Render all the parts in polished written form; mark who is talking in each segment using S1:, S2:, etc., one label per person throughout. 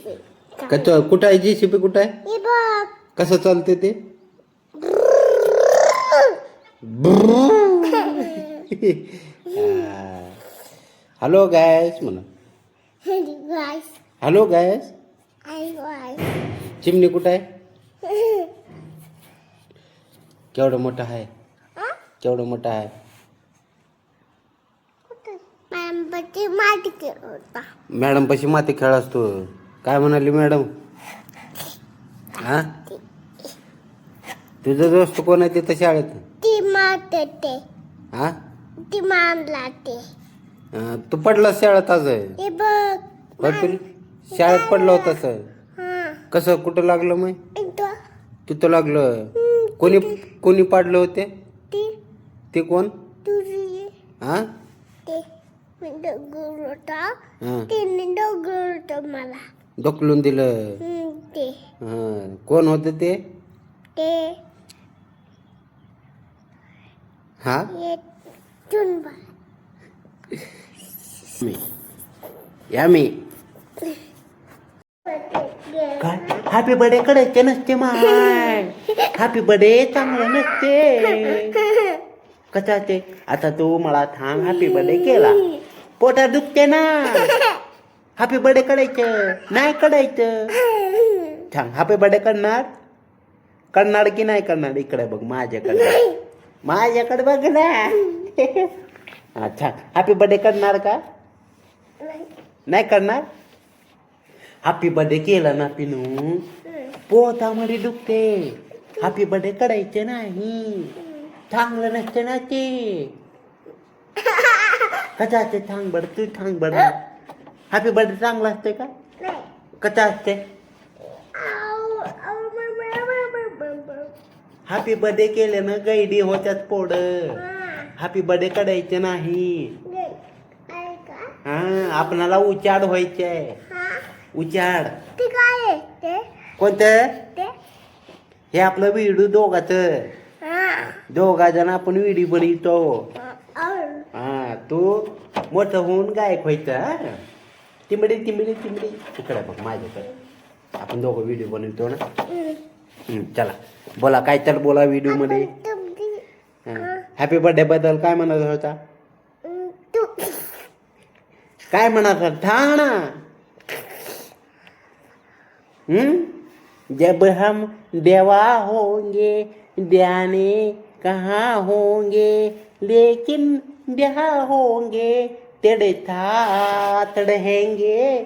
S1: कुठं आहे JCB कुठं आहे कसं चालते ते हॅलो गॅस म्हणा हॅलो गॅस चिमणी कुठं आहे केवढं मोठं आहे केवढं मोठं आहे मॅडम पशी माती खेळ असतो काय म्हणाली मॅडम हा तुझं दोस्त कोण आहे तिथं शाळेत हा तू पडला शाळेत आज शाळेत पडला होतास कसं कुठं लागलं मग तिथं लागलं कोणी कोणी पाडलं होते ते कोण हा
S2: मला
S1: ढकलून दिलं कोण होत ते हा यामी काय हॅपी बर्थडे करायचे नसते माय हॅपी बर्थडे चांगलं नसते कसा ते आता तू मला थांब हॅपी बर्थडे केला पोटात दुखते ना हॅपी बर्थडे करायचं नाही करायचं थांब हॅपी बर्थडे करणार की नाही करणार इकडे बघ माझ्याकडे बघ ना अच्छा हॅपी बर्थडे करणार का नाही करणार हॅपी बर्थडे केला ना पिनू पोटामध्ये दुखते हॅपी बर्थडे करायचे नाही चांगलं नसते ना ते कसा असते थांब बरं तू थांब बरं हॅपी बर्थडे चांगलं असते का कसं असते हॅपी बर्थडे केल्यानं गैडी होत्यात पोड हॅपी बर्थडे करायचे नाही हा आपणाला उचाड व्हायचंय उचाड कोणतं हे आपलं विडू दोघा जण आपण विडी बनवतो हा तू मोठं होऊन गायक व्हायचं तिंबडी इकडे बघ माझ्याकडे आपण दोघं व्हिडिओ बनवतो ना चला बोला काय तर बोला व्हिडिओ मध्ये हॅपी बर्थडे बद्दल काय म्हणत होता काय म्हणत होता ना जब हम देवा होंगे देने कहाँ होंगे लेकिन ब्याह होंगे तेरे साथ रहेंगे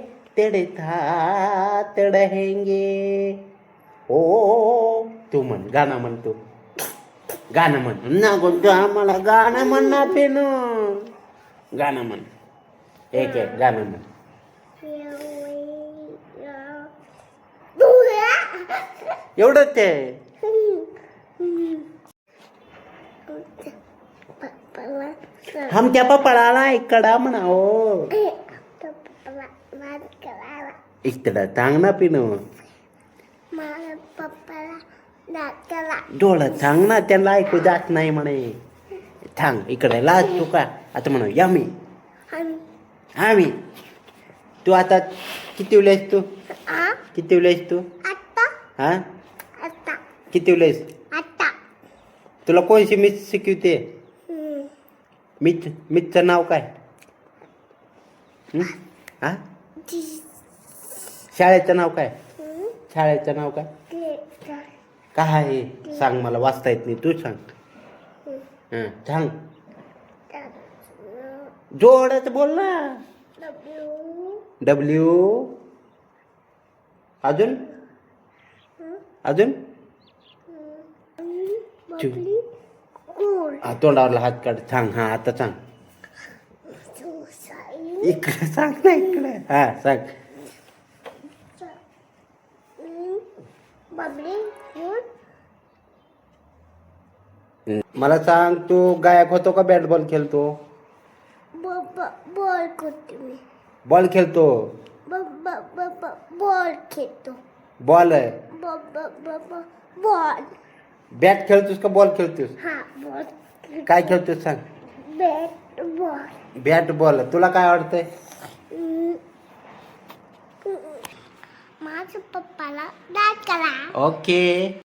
S1: ओ तू म्हण गाणं म्हण तू गाणं म्हण ना कोणतं आम्हाला गाणं म्हण ना पेनो गाणं म्हण एक गाणं म्हण एवढंच ते आमच्या पप्पाला इकडा म्हणावं इकडं सांग ना पिनो डोळं सांग ना त्याला ऐकू जात नाही म्हणे सांग इकडे लाज तू का आता म्हणा यामी आम्ही तू आता किती वेळेस तू हा किती वेळेस तुला कोणशी मिस शिकवते मिसचं नाव काय हा शाळेचं नाव काय काय आहे सांग मला वाचता येत नाही तू सांग सांग जोरात बोल ना W अजून तोंडावरला हात काढ सांग हा आता सांग इकडे सांग ना इकडे हा सांग मला सांग तू गायक होतो का बॅट बॉल खेळतो बॉल खेळतो बॉल आहे बॅट खेळतोस का बॉल खेळतोस काय खेळतोस सांग बॅट बॉल तुला काय आवडतंय
S2: माझ्या पप्पाला दात करा.
S1: ओके